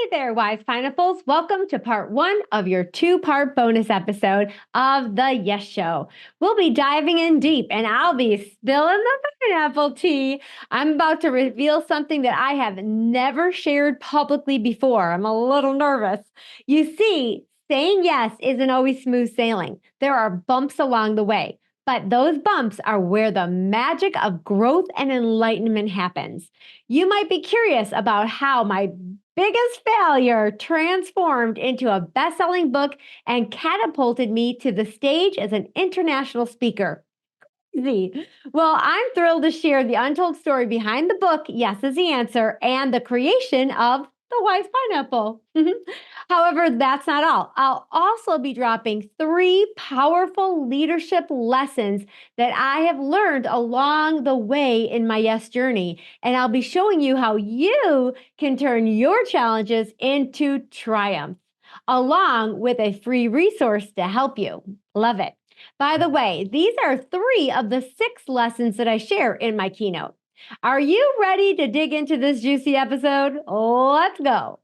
Hey there, Wise Pineapples. Welcome to part one of your two-part bonus episode of The Yes Show. We'll be diving in deep and I'll be spilling the pineapple tea. I'm about to reveal something that I have never shared publicly before. I'm a little nervous. You see, saying yes isn't always smooth sailing. There are bumps along the way. But those bumps are where the magic of growth and enlightenment happens. You might be curious about how my biggest failure transformed into a best-selling book and catapulted me to the stage as an international speaker. Well, I'm thrilled to share the untold story behind the book, Yes is the Answer, and the creation of the Wise Pineapple. However, that's not all. I'll also be dropping 3 powerful leadership lessons that I have learned along the way in my Yes journey. And I'll be showing you how you can turn your challenges into triumph, along with a free resource to help you. Love it. By the way, these are 3 of the 6 lessons that I share in my keynote. Are you ready to dig into this juicy episode? Let's go.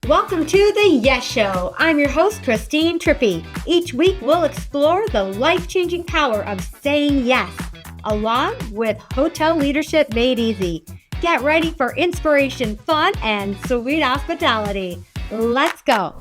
Welcome to the Yes Show. I'm your host, Christine Trippy. Each week, we'll explore the life-changing power of saying yes, along with hotel leadership made easy. Get ready for inspiration, fun, and sweet hospitality. Let's go.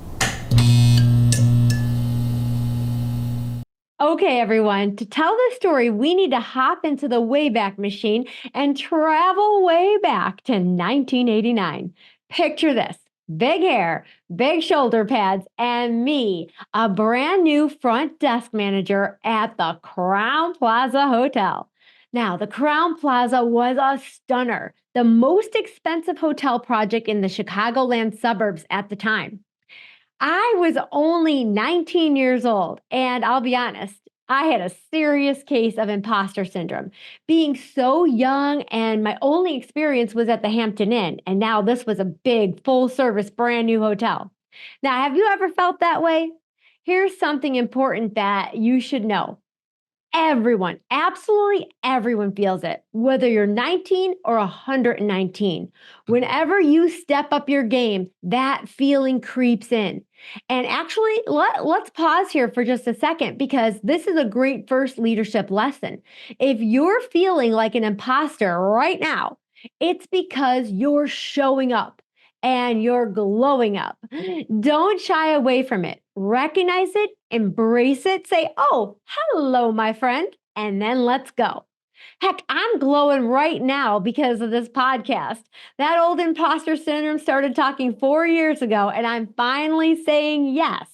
Okay, everyone, to tell this story, we need to hop into the Wayback Machine and travel way back to 1989. Picture this. Big hair, big shoulder pads, and me, a brand new front desk manager at the Crown Plaza Hotel. Now, the Crown Plaza was a stunner, the most expensive hotel project in the Chicagoland suburbs at the time. I was only 19 years old, and I'll be honest, I had a serious case of imposter syndrome. Being so young, and my only experience was at the Hampton Inn, and now this was a big, full-service, brand new hotel. Now, have you ever felt that way? Here's something important that you should know. Everyone, absolutely everyone feels it, whether you're 19 or 119. Whenever you step up your game, that feeling creeps in. And actually, let's pause here for just a second because this is a great first leadership lesson. If you're feeling like an imposter right now, it's because you're showing up and you're glowing up. Don't shy away from it. Recognize it, embrace it, say, oh, hello, my friend, and then let's go. Heck, I'm glowing right now because of this podcast. That old imposter syndrome started talking 4 years ago, and I'm finally saying yes.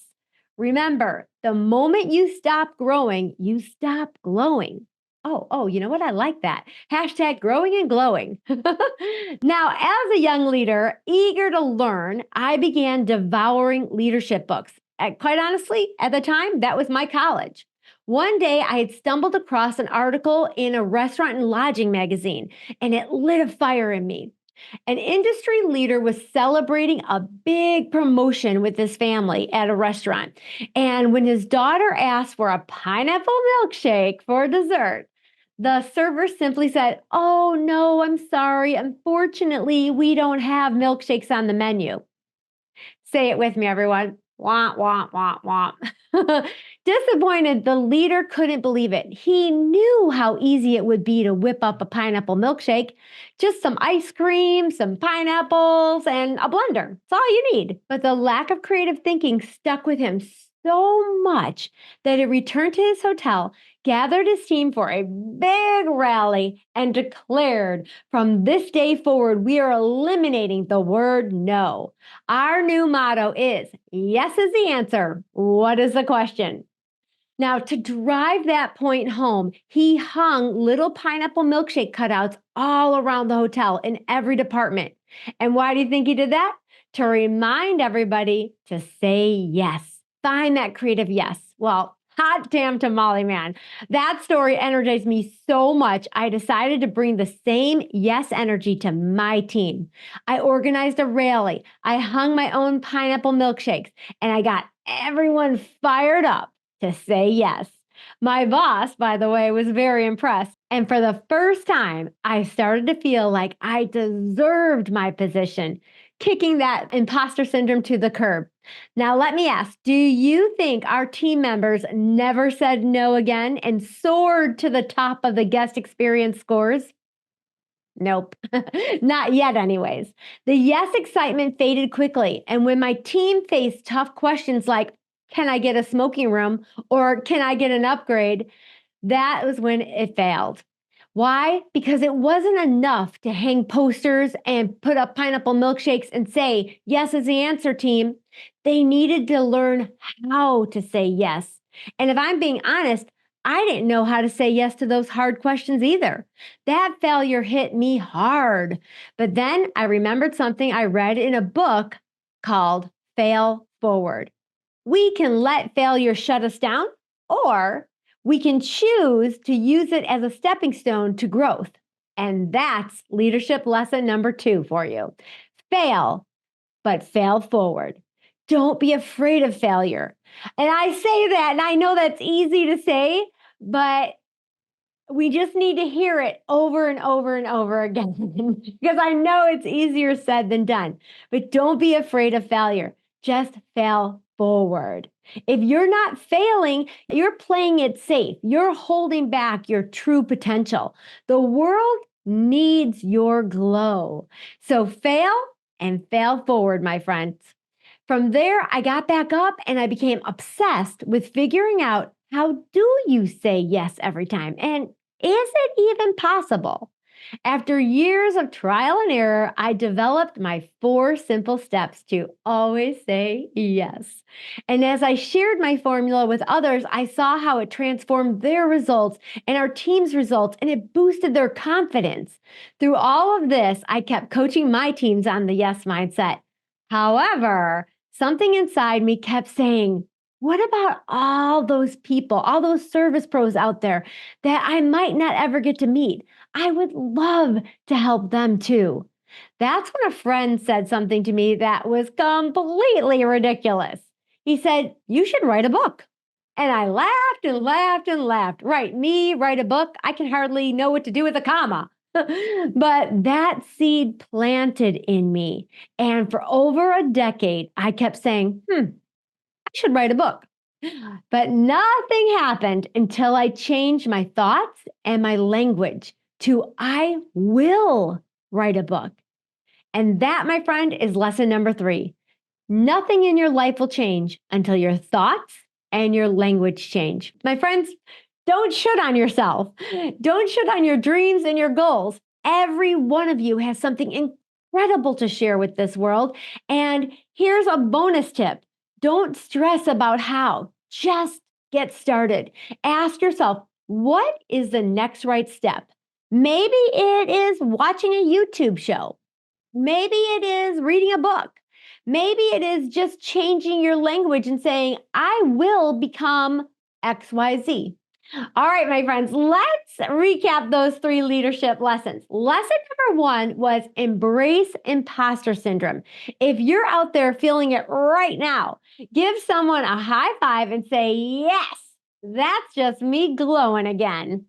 Remember, the moment you stop growing, you stop glowing. Oh, you know what? I like that. Hashtag growing and glowing. Now, as a young leader, eager to learn, I began devouring leadership books. Quite honestly, at the time, that was my college. One day, I had stumbled across an article in a restaurant and lodging magazine, and it lit a fire in me. An industry leader was celebrating a big promotion with his family at a restaurant. And when his daughter asked for a pineapple milkshake for dessert, the server simply said, oh, no, I'm sorry. Unfortunately, we don't have milkshakes on the menu. Say it with me, everyone. Womp, womp, womp, womp. Disappointed, the leader couldn't believe it. He knew how easy it would be to whip up a pineapple milkshake. Just some ice cream, some pineapples, and a blender. That's all you need. But the lack of creative thinking stuck with him so much that he returned to his hotel, gathered his team for a big rally, and declared, from this day forward, we are eliminating the word no. Our new motto is, yes is the answer. What is the question? Now, to drive that point home, he hung little pineapple milkshake cutouts all around the hotel in every department. And why do you think he did that? To remind everybody to say yes. Find that creative yes. Well, hot damn tamale, man. That story energized me so much, I decided to bring the same yes energy to my team. I organized a rally. I hung my own pineapple milkshakes, and I got everyone fired up to say yes. My boss, by the way, was very impressed. And for the first time, I started to feel like I deserved my position. kicking that imposter syndrome to the curb. Now, let me ask, do you think our team members never said no again and soared to the top of the guest experience scores? Nope, not yet, anyways. The yes excitement faded quickly. And when my team faced tough questions like, can I get a smoking room or can I get an upgrade? That was when it failed. Why? Because it wasn't enough to hang posters and put up pineapple milkshakes and say, yes is the answer, team. They needed to learn how to say yes. And if I'm being honest, I didn't know how to say yes to those hard questions either. That failure hit me hard. But then I remembered something I read in a book called Fail Forward. We can let failure shut us down, or we can choose to use it as a stepping stone to growth. And that's leadership lesson number 2 for you. Fail, but fail forward. Don't be afraid of failure. And I say that, and I know that's easy to say, but we just need to hear it over and over and over again because I know it's easier said than done. But don't be afraid of failure. Just fail forward. If you're not failing, you're playing it safe. You're holding back your true potential. The world needs your glow. So fail and fail forward, my friends. From there, I got back up and I became obsessed with figuring out, how do you say yes every time? And is it even possible? After years of trial and error, I developed my 4 simple steps to always say yes. And as I shared my formula with others, I saw how it transformed their results and our team's results, and it boosted their confidence. Through all of this, I kept coaching my teams on the yes mindset. However, something inside me kept saying, what about all those people, all those service pros out there that I might not ever get to meet? I would love to help them too. That's when a friend said something to me that was completely ridiculous. He said, you should write a book. And I laughed and laughed and laughed. Right, me, write a book? I can hardly know what to do with a comma. But that seed planted in me. And for over a decade, I kept saying, I should write a book. But nothing happened until I changed my thoughts and my language to I will write a book. And that, my friend, is lesson number 3. Nothing in your life will change until your thoughts and your language change. My friends, don't shit on yourself. Don't shit on your dreams and your goals. Every one of you has something incredible to share with this world. And here's a bonus tip. Don't stress about how. Just get started. Ask yourself, what is the next right step? Maybe it is watching a YouTube show. Maybe it is reading a book. Maybe it is just changing your language and saying, I will become XYZ. All right, my friends, let's recap those 3 leadership lessons. Lesson number 1 was embrace imposter syndrome. If you're out there feeling it right now, give someone a high five and say, yes, that's just me glowing again.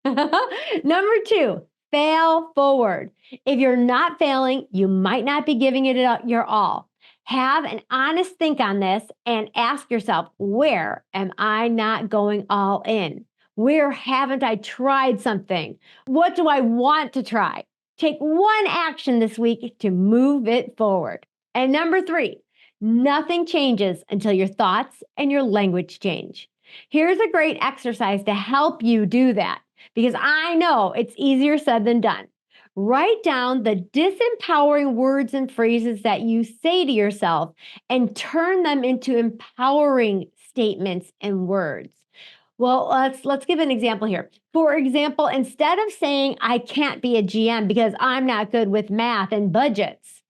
Number 2, fail forward. If you're not failing, you might not be giving it your all. Have an honest think on this and ask yourself, where am I not going all in? Where haven't I tried something? What do I want to try? Take one action this week to move it forward. And number 3, nothing changes until your thoughts and your language change. Here's a great exercise to help you do that, because I know it's easier said than done. Write down the disempowering words and phrases that you say to yourself and turn them into empowering statements and words. Well, let's give an example here. For example, instead of saying, I can't be a GM because I'm not good with math and budgets,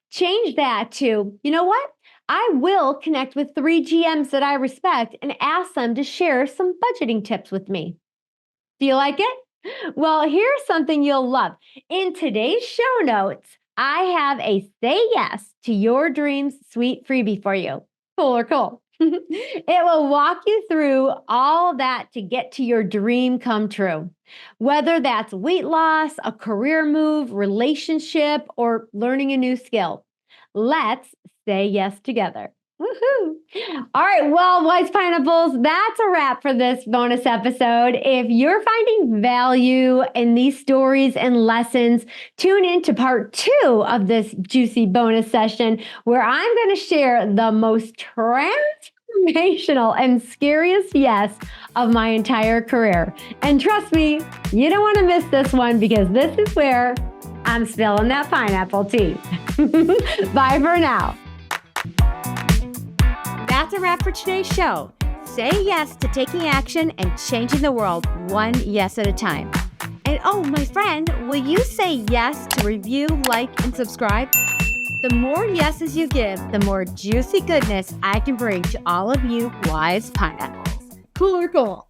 change that to, you know what? I will connect with 3 GMs that I respect and ask them to share some budgeting tips with me. Do you like it? Well, here's something you'll love. In today's show notes, I have a Say Yes to Your Dreams sweet freebie for you. Cool or cool? It will walk you through all that to get to your dream come true. Whether that's weight loss, a career move, relationship, or learning a new skill, Let's say yes together. Woohoo! All right, well, Wise Pineapples, that's a wrap for this bonus episode. If you're finding value in these stories and lessons, tune in to part 2 of this juicy bonus session where I'm going to share the most transformational and scariest yes of my entire career. And trust me, you don't want to miss this one because this is where I'm spilling that pineapple tea. Bye for now. That's a wrap for today's show. Say yes to taking action and changing the world one yes at a time. And oh, my friend, will you say yes to review, like, and subscribe? The more yeses you give, the more juicy goodness I can bring to all of you wise pineapples. Cool or cool?